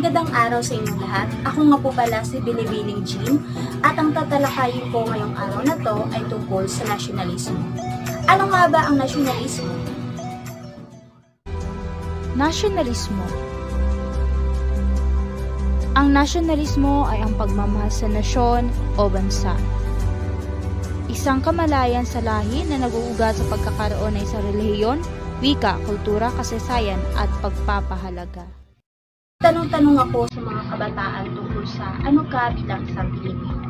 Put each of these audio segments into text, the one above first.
Magandang araw sa inyong lahat. Ako nga po pala si Binibining Jean at ang tatalakayin ko ngayong araw na to ay tungkol sa nasyonalismo. Ano nga ba ang nasyonalismo? Nasyonalismo. Ang nasyonalismo ay ang pagmamahal sa nasyon o bansa. Isang kamalayan sa lahi na nag-uugat sa pagkakaroon ng isang relihiyon, wika, kultura, kasaysayan at pagpapahalaga. Tanong-tanong ako sa mga kabataan tungkol sa ano ka bilang isang Pilipino.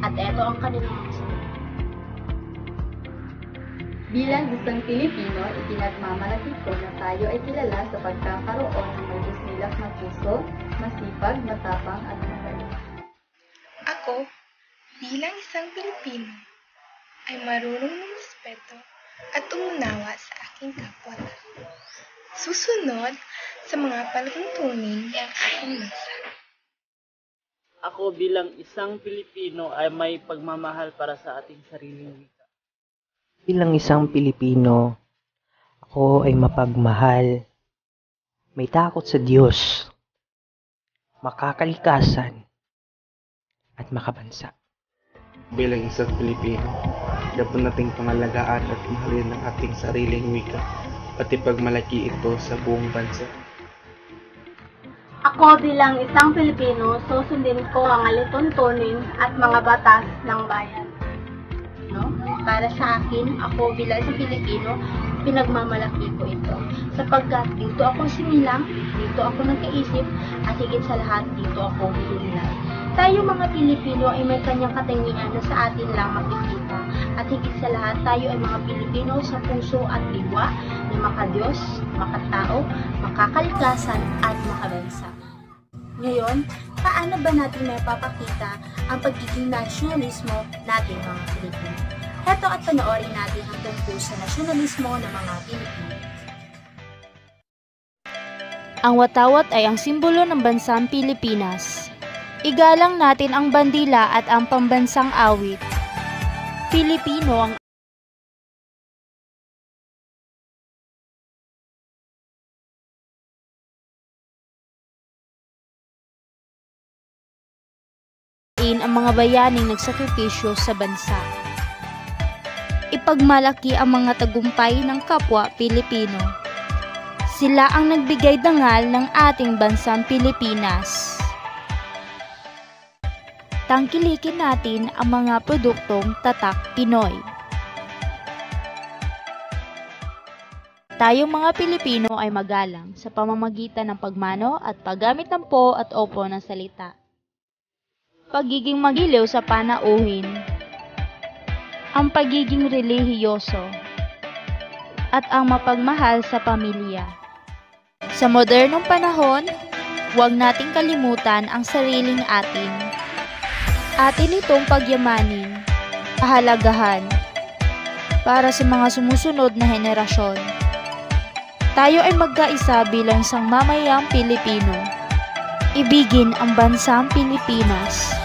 At eto ang kanilang sagot. Bilang isang Pilipino, itinagmamalaki ko na tayo ay kilala sa pagkakaroon ng may busilak na puso, masipag, matapang at magaling. Ako, bilang isang Pilipino, ay marunong respeto at umunawa sa aking kapwa-tao. Susunod sa mga palatuntunin ng aking bansa. Ako bilang isang Pilipino ay may pagmamahal para sa ating sariling wika. Bilang isang Pilipino, ako ay mapagmahal, may takot sa Diyos, makakalikasan, at makabansa. Bilang isang Pilipino, dapat nating pangalagaan at mahalin ang ating sariling wika, pati pagmalaki ito sa buong bansa. Ako bilang isang Pilipino, susundin ko ang alituntunin at mga batas ng bayan. No? Para sa akin, ako bilang isang Pilipino, pinagmamalaki ko ito. Sapagkat dito ako sinilang, dito ako nagkaisip, at higit sa lahat, dito ako hinilay. Tayo mga Pilipino ay may kanyang katangian na sa atin lang makikita. At higit sa lahat, tayo ay mga Pilipino sa puso at diwa na makadiyos, makatao, makakalikasan at makabansa. Ngayon, paano ba natin mapapakita ang pagiging nasyonalismo natin mga Pilipino? Heto at panoorin natin ang tungkol sa nasyonalismo ng mga Pilipino. Ang watawat ay ang simbolo ng bansang Pilipinas. Igalang natin ang bandila at ang pambansang awit. Pilipino ang mga bayaning nagsakripisyo sa bansa. Ipagmalaki ang mga tagumpay ng kapwa Pilipino. Sila ang nagbigay dangal ng ating bansang Pilipinas. Tangkilikin natin ang mga produktong tatak Pinoy. Tayong mga Pilipino ay magalang sa pamamagitan ng pagmano at paggamit ng po at opo ng salita. Pagiging magiliw sa panauhin, ang pagiging relihiyoso, at ang mapagmahal sa pamilya. Sa modernong panahon, huwag nating kalimutan ang sariling atin. Atin itong pagyamanin, pahalagahan, para sa mga sumusunod na henerasyon. Tayo ay magkaisa bilang isang mamayang Pilipino. Ibigin ang bansang Pilipinas.